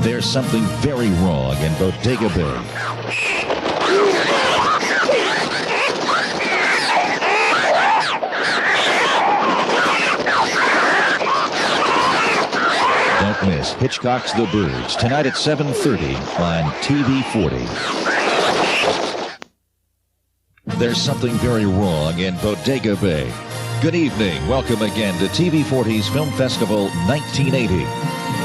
There's something very wrong in Bodega Bay. Don't miss Hitchcock's The Birds tonight at 7:30 on TV 40. There's something very wrong in Bodega Bay. Good evening. Welcome again to TV 40's Film Festival 1980.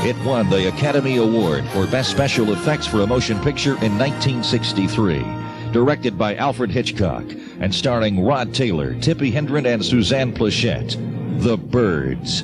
It won the Academy Award for Best Special Effects for a Motion Picture in 1963. Directed by Alfred Hitchcock and starring Rod Taylor, Tippi Hedren, and Suzanne Pleshette. The Birds.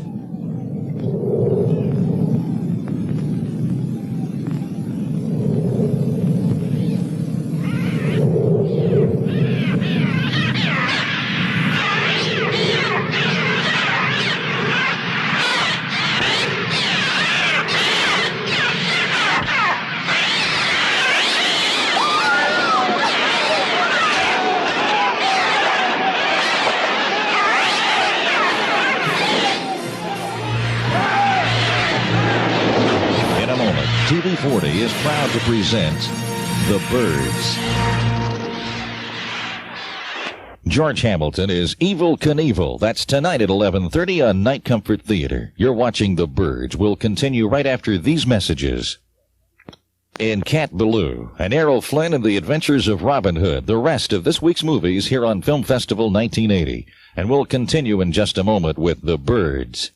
TV 40 is proud to present The Birds. George Hamilton is Evel Knievel. That's tonight at 11:30 on Night Comfort Theater. You're watching The Birds. We'll continue right after these messages. In Cat Ballou and Errol Flynn and the Adventures of Robin Hood. The rest of this week's movies here on Film Festival 1980. And we'll continue in just a moment with The Birds.